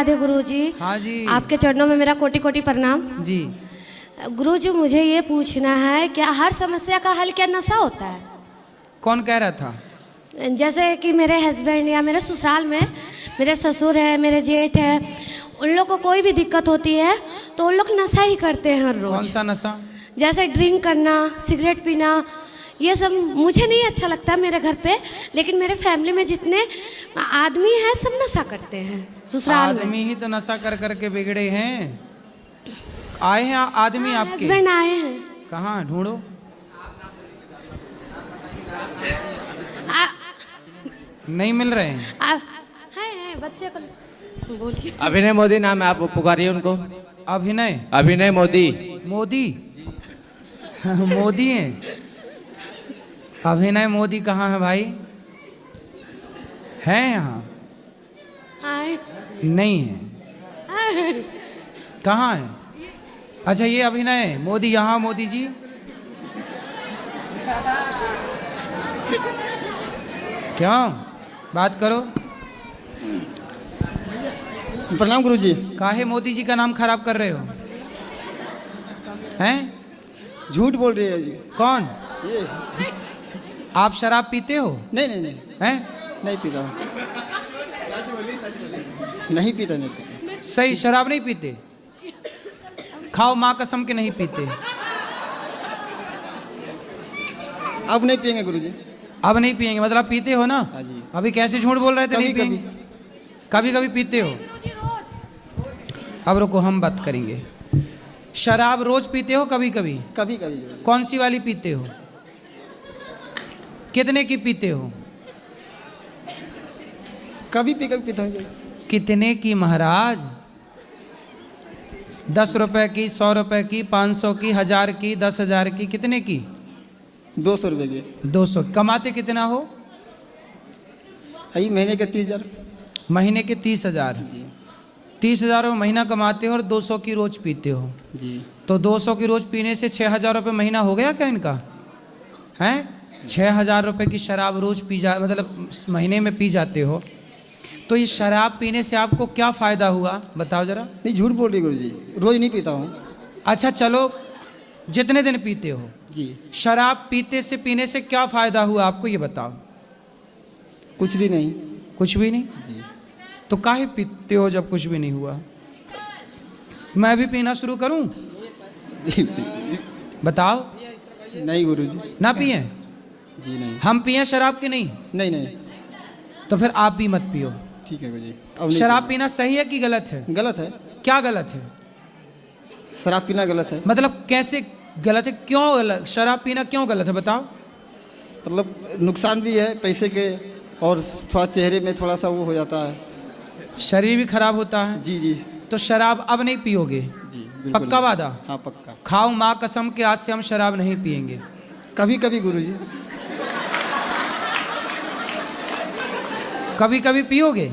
राधे गुरुजी। हाँ जी। आपके चरणों में मेरा कोटि कोटि प्रणाम जी। गुरुजी। मुझे ये पूछना है, क्या हर समस्या का हल क्या नशा होता है? कौन कह रहा था? जैसे कि मेरे हस्बैंड या मेरे ससुराल में मेरे ससुर है, मेरे जेठ है, उन लोग को कोई भी दिक्कत होती है तो उन लोग नशा ही करते हैं हर रोज। कौन सा नशा? जैसे ड्रिंक करना, सिगरेट पीना, ये सब मुझे नहीं अच्छा लगता मेरे घर पे, लेकिन मेरे फैमिली में जितने आदमी हैं सब नशा करते हैं ससुराल में। आदमी ही तो नशा कर करके बिगड़े हैं। आए हैं आदमी आपके? हस्बैंड आए हैं। कहाँ ढूंढो? नहीं मिल रहे हैं। है बच्चे को बोलिए। अभिनय मोदी नाम है, आप पुकारिए उनको। अभिनय? अभिनय मोदी। मोदी? मोदी हैं? अभिनय मोदी कहाँ है भाई? है यहाँ? नहीं है। कहाँ है? अच्छा ये अभिनय मोदी यहाँ। मोदी जी क्यों? बात करो। प्रणाम गुरुजी। काहे मोदी जी का नाम खराब कर रहे हो? हैं? झूठ बोल रहे हैं जी। कौन? ये आप शराब पीते हो? नहीं नहीं नहीं हैं? नहीं पीता हूँ। नहीं पीता, नहीं पीता। सही, शराब नहीं पीते? खाओ माँ कसम के नहीं पीते। अब नहीं पियेंगे गुरुजी। अब नहीं पियेंगे मतलब पीते हो ना? हाँ जी। अभी कैसे झूठ बोल रहे थे? कभी नहीं पियेंगे। कभी कभी पीते हो? अब रुको हम बात करेंगे। शराब रोज पीते हो? कभी कभी? कभी कभी। कौन सी वाली पीते हो? कितने की पीते हो? कभी पी कभी पीता हूँ जी। कितने की महाराज? 10 रुपए की, 100 रुपए की, 500 की, 1000 की, 10,000 की? कितने की? 200 रुपये की। 200। कमाते कितना हो? यही महीने के 30,000। महीने के 30,000। जी 30,000 महीना कमाते हो और 200 की रोज पीते हो। जी। तो 200 की रोज पीने से 6,000 रुपये महीना हो गया क्या इनका? हैं? 6,000 रुपये की शराब रोज पी जा मतलब महीने में पी जाते हो, तो ये शराब पीने से आपको क्या फ़ायदा हुआ बताओ ज़रा? नहीं झूठ बोल रही गुरुजी, रोज नहीं पीता हूँ। अच्छा चलो, जितने दिन पीते हो जी। शराब पीते से पीने से क्या फ़ायदा हुआ आपको ये बताओ? कुछ भी नहीं। कुछ भी नहीं? जी। तो काहे पीते हो जब कुछ भी नहीं हुआ? मैं भी पीना शुरू करूं? जी बताओ। नहीं गुरुजी। ना पिए? जी नहीं। हम पिए शराब की नहीं? नहीं नहीं। तो फिर आप भी मत पियो। ठीक है गुरुजी। अब नहीं शराब पीना सही है कि गलत है? गलत है। क्या गलत है? शराब पीना गलत है। मतलब कैसे गलत है? क्यों गलत? शराब पीना क्यों गलत है बताओ? मतलब नुकसान भी है पैसे के, और थोड़ा चेहरे में थोड़ा सा वो हो जाता है, शरीर भी खराब होता है। जी जी। तो शराब अब नहीं पियोगे? जी बिल्कुल। पक्का वादा? हाँ पक्का। खाओ माँ कसम के आज से हम शराब नहीं पिएंगे। कभी कभी गुरुजी। कभी कभी पियोगे?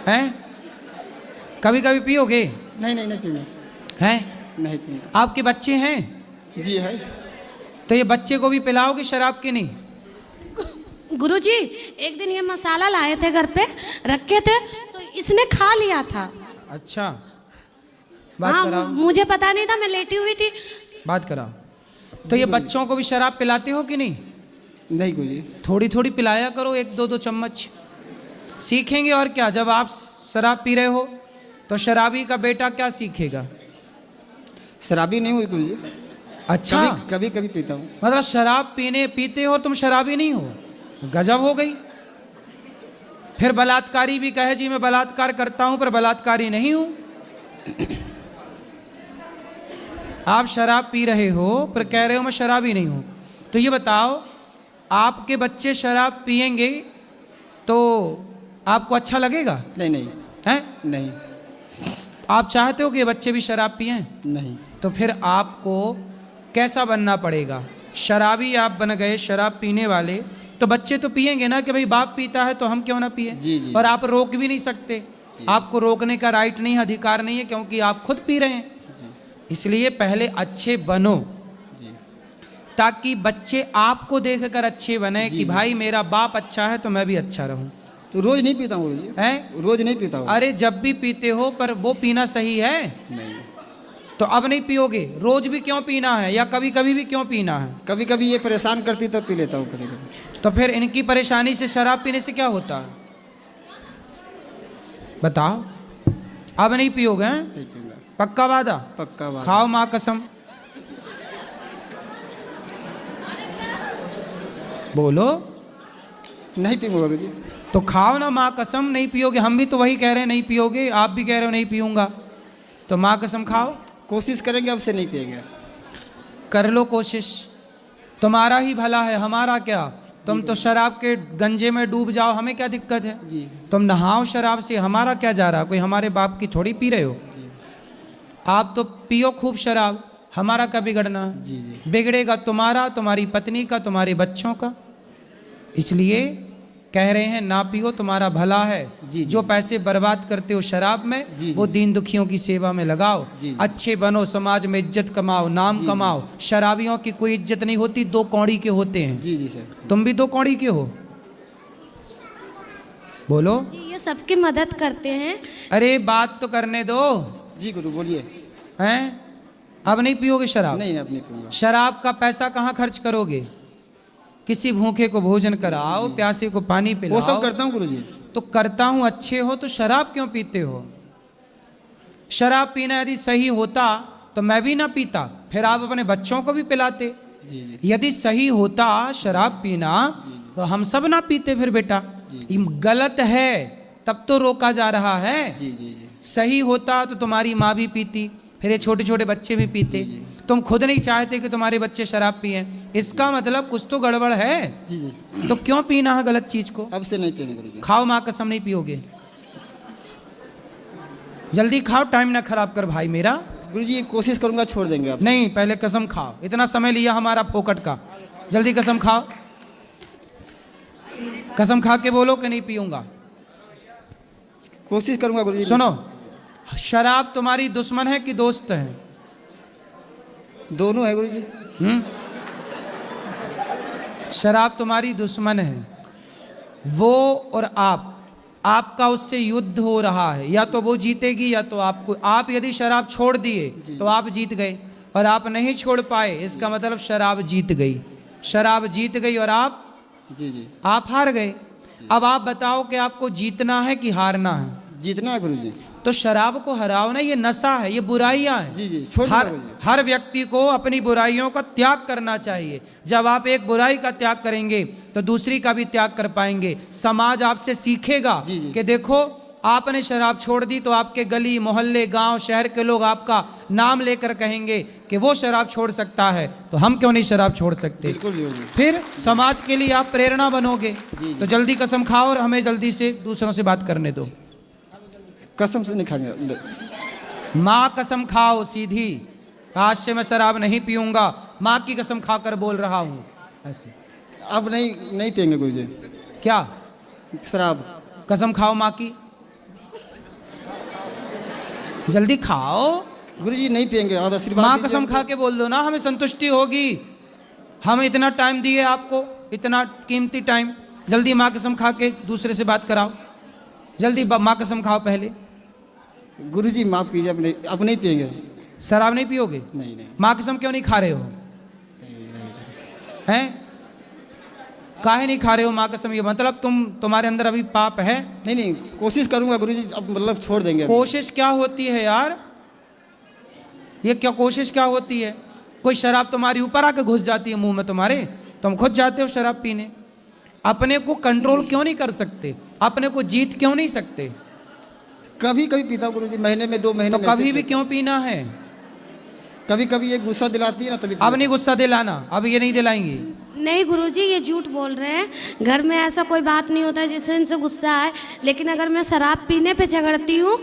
हैं? कभी कभी पियोगे? नहीं नहीं नहीं पीना। हैं? नहीं पीना। आपके बच्चे हैं? जी है। तो ये बच्चे को भी पिलाओगे शराब के नहीं? गुरुजी एक दिन ये मसाला लाए थे घर पे रखे थे तो इसने खा लिया था। अच्छा बात हाँ कराओ। मुझे पता नहीं था, मैं लेटी हुई थी। बात कराओ। तो ये बच्चों को भी शराब पिलाते हो कि नहीं? नहीं गुरुजी। थोड़ी थोड़ी पिलाया करो, 1-2 चम्मच सीखेंगे। और क्या, जब आप शराब पी रहे हो तो शराबी का बेटा क्या सीखेगा? शराबी नहीं हुई गुरुजी। अच्छा कभी कभी पीता हूँ। मतलब शराब पीते हो और तुम शराबी नहीं हो? गजब हो गई। फिर बलात्कारी भी कहे जी मैं बलात्कार करता हूं पर बलात्कारी नहीं हूं। आप शराब पी रहे हो पर कह रहे हो मैं शराबी नहीं हूं। तो ये बताओ, आपके बच्चे शराब पिएंगे तो आपको अच्छा लगेगा? नहीं नहीं। हैं? नहीं आप चाहते हो कि ये बच्चे भी शराब पिएं? नहीं। तो फिर आपको कैसा बनना पड़ेगा? शराबी आप बन गए, शराब पीने वाले, तो बच्चे तो पिएंगे ना कि भाई बाप पीता है तो हम क्यों ना पिए। जी जी। और आप रोक भी नहीं सकते, आपको रोकने का राइट नहीं, अधिकार नहीं है, क्योंकि आप खुद पी रहे हैं। जी। इसलिए पहले अच्छे बनो जी। ताकि बच्चे आपको देखकर अच्छे बने जी, कि जी। भाई मेरा बाप अच्छा है तो मैं भी अच्छा रहूं। तो रोज नहीं पीता हूँ गुरुजी, हैं? रोज नहीं पीता हूँ। अरे जब भी पीते हो, पर वो पीना सही है? नहीं, तो अब नहीं पियोगे? रोज भी क्यों पीना है, या कभी कभी भी क्यों पीना है? कभी कभी ये परेशान करती तो पी लेता हूँ कभी कभी। तो फिर इनकी परेशानी से शराब पीने से क्या होता है, बताओ? अब नहीं पियोगे हैं? नहीं पीऊंगा, पक्का वादा? पक्का बात। खाओ माँ कसम, बोलो। नहीं पीऊंगा गुरुजी। तो खाओ ना माँ कसम, नहीं पियोगे। हम भी तो वही कह रहे हैं नहीं पियोगे, आप भी कह रहे हो नहीं पीऊंगा, तो माँ कसम खाओ। कोशिश करेंगे, अब से नहीं पिएंगे। कर लो कोशिश, तुम्हारा ही भला है, हमारा क्या। तुम तो शराब के गंजे में डूब जाओ, हमें क्या दिक्कत है? जी तुम नहाओ शराब से, हमारा क्या जा रहा? कोई हमारे बाप की थोड़ी पी रहे हो। जी आप तो पियो खूब शराब, हमारा क्या बिगड़ना? जी जी बिगड़ेगा तुम्हारा, तुम्हारी पत्नी का, तुम्हारे बच्चों का। इसलिए कह रहे हैं ना पियो, तुम्हारा भला है। जी, जी। जो पैसे बर्बाद करते हो शराब में, जी, वो जी। दीन दुखियों की सेवा में लगाओ। जी, जी। अच्छे बनो, समाज में इज्जत कमाओ, नाम जी, कमाओ। शराबियों की कोई इज्जत नहीं होती, दो कौड़ी के होते हैं। जी जी सर। तुम भी दो कौड़ी के हो, बोलो। ये सबकी मदद करते हैं। अरे बात तो करने दो, जी गुरु बोलिए। हैं? अब नहीं पियोगे शराब? नहीं, अब नहीं पीऊंगा। शराब का पैसा कहाँ खर्च करोगे? किसी भूखे को भोजन कराओ, प्यासे को पानी वो पिलाओ। सब करता हूँ गुरुजी। तो करता हूँ, अच्छे हो तो शराब क्यों पीते हो? शराब पीना यदि सही होता तो मैं भी ना पीता, फिर आप अपने बच्चों को भी पिलाते। जी जी यदि सही होता शराब पीना तो हम सब ना पीते फिर बेटा। जी। ये गलत है, तब तो रोका जा रहा है। जी जी जी सही होता तो तुम्हारी माँ भी पीती, फिर ये छोटे छोटे बच्चे भी पीते। जी, जी। तुम खुद नहीं चाहते कि तुम्हारे बच्चे शराब पिए, इसका मतलब कुछ तो गड़बड़ है। जी जी। तो क्यों पीना है गलत चीज को? अब से नहीं पिएंगे गुरुजी। खाओ माँ कसम, नहीं पियोगे। जल्दी खाओ, टाइम ना खराब कर भाई मेरा। गुरुजी कोशिश करूंगा, छोड़ देंगे आप। नहीं, पहले कसम खाओ, इतना समय लिया हमारा फोकट का। जल्दी कसम खाओ, कसम खा के बोलो कि नहीं पीऊंगा। कोशिश करूंगा गुरुजी। सुनो, शराब तुम्हारी दुश्मन है कि दोस्त है? दोनों है गुरुजी। शराब तुम्हारी दुश्मन है, वो और आपका उससे युद्ध हो रहा है। या तो वो जीतेगी या तो आपको। आप यदि शराब छोड़ दिए तो आप जीत गए, और आप नहीं छोड़ पाए, इसका मतलब शराब जीत गई। शराब जीत गई और जी जी। आप हार गए। अब आप बताओ कि आपको जीतना है कि हारना है? जीतना है गुरुजी। तो शराब को हराओ ना, ये नशा है, ये बुराइयां हैं। जी जी, छोड़ हर दूंगा गुरुजी। हर व्यक्ति को अपनी बुराइयों का त्याग करना चाहिए। जब आप एक बुराई का त्याग करेंगे तो दूसरी का भी त्याग कर पाएंगे। समाज आपसे सीखेगा जी, जी। कि देखो आपने शराब छोड़ दी, तो आपके गली मोहल्ले गांव शहर के लोग आपका नाम लेकर कहेंगे कि वो शराब छोड़ सकता है, तो हम क्यों नहीं शराब छोड़ सकते? बिल्कुल गुरुजी। फिर समाज के लिए आप प्रेरणा बनोगे। जी, जी। तो जल्दी कसम खाओ और हमें जल्दी से दूसरों से बात करने दो। कसम से नहीं खाएंगे। माँ कसम खाओ सीधी, आज से मैं शराब नहीं पीऊंगा, माँ की कसम खाकर बोल रहा हूँ। ऐसे अब नहीं पिएंगे गुरुजी क्या? शराब। कसम खाओ माँ की, जल्दी खाओ। गुरुजी नहीं पिएंगे, अब आशीर्वाद माँ दीजिए कसम हमको। खा के बोल दो ना, हमें संतुष्टि होगी। हम इतना टाइम दिए आपको, इतना कीमती टाइम। जल्दी माँ कसम खा के दूसरे से बात कराओ। जल्दी माँ कसम खाओ पहले। गुरुजी माफ कीजिए, अब नहीं पिएंगे। शराब नहीं पियोगे? नहीं नहीं। माँ कसम क्यों नहीं खा रहे हो? हैं? काहे नहीं खा रहे हो माँ कसम? ये मतलब तुम्हारे अंदर अभी पाप है? नहीं नहीं, कोशिश करूंगा गुरुजी, अब मतलब छोड़ देंगे अभी। कोशिश क्या होती है यार? ये क्या कोशिश क्या होती है? कोई शराब तुम्हारी ऊपर आके घुस जाती है मुंह में तुम्हारे, तुम खुद जाते हो शराब पीने। अपने को कंट्रोल क्यों नहीं कर सकते? अपने को जीत क्यों नहीं सकते? कभी कभी पीता हूँ गुरुजी, महीने में 2 महीने तो में कभी ऐसे भी क्यों पीना है? कभी कभी ये गुस्सा दिलाती है ना, तभी अब नहीं गुस्सा दिलाना, अब ये नहीं दिलाएंगी। नहीं गुरुजी, ये झूठ बोल रहे हैं। घर में ऐसा कोई बात नहीं होता जिससे इनसे गुस्सा आए। लेकिन अगर मैं शराब पीने पे झगड़ती हूँ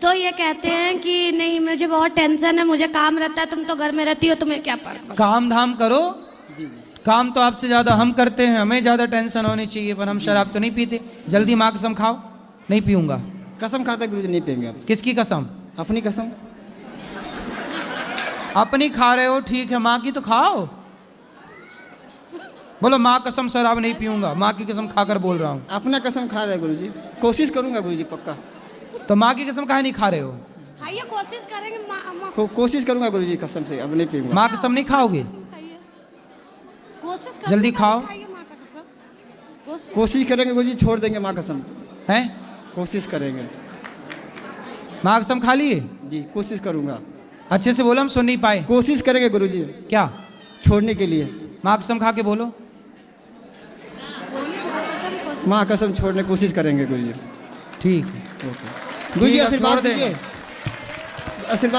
तो ये कहते हैं कि नहीं मुझे बहुत टेंशन है, मुझे काम रहता है, तुम तो घर में रहती हो, तुम्हें क्या फर्क पड़ता? काम धाम करो। जी जी। काम तो आपसे ज़्यादा हम करते हैं, हमें ज़्यादा टेंशन होनी चाहिए, पर हम शराब तो नहीं पीते। जल्दी माँ कसम खाओ, नहीं पीऊंगा। कसम खाता गुरुजी नहीं पिएंगे आप। किसकी कसम? अपनी कसम। अपनी खा रहे हो ठीक है, माँ की तो खाओ। बोलो माँ कसम शराब नहीं पीऊंगा, माँ की कसम खाकर बोल रहा हूँ। अपना कसम खा रहे हैं गुरुजी, कोशिश करूंगा गुरुजी पक्का। तो माँ की कसम काहे नहीं खा रहे हो? खाइए, कोशिश करेंगे कोशिश करूंगा गुरुजी कसम से, अब नहीं पीऊंगा। माँ कसम नहीं खाओगे? खाइए, कोशिश करेंगे, जल्दी खाओ। खाइए माँ का कसम। कोशिश करेंगे गुरुजी, छोड़ देंगे माँ कसम, हैं? कोशिश करेंगे माँ कसम खा लिए? जी, कोशिश करूंगा। अच्छे से बोलो, हम सुन नहीं पाए। कोशिश करेंगे गुरुजी क्या? छोड़ने के लिए। माँ कसम खा के बोलो। माँ कसम छोड़ने की कोशिश करेंगे गुरुजी। ठीक है। गुरुजी ठीक है, आशीर्वाद छोड़ देंगे। दीजिए, आशीर्वाद।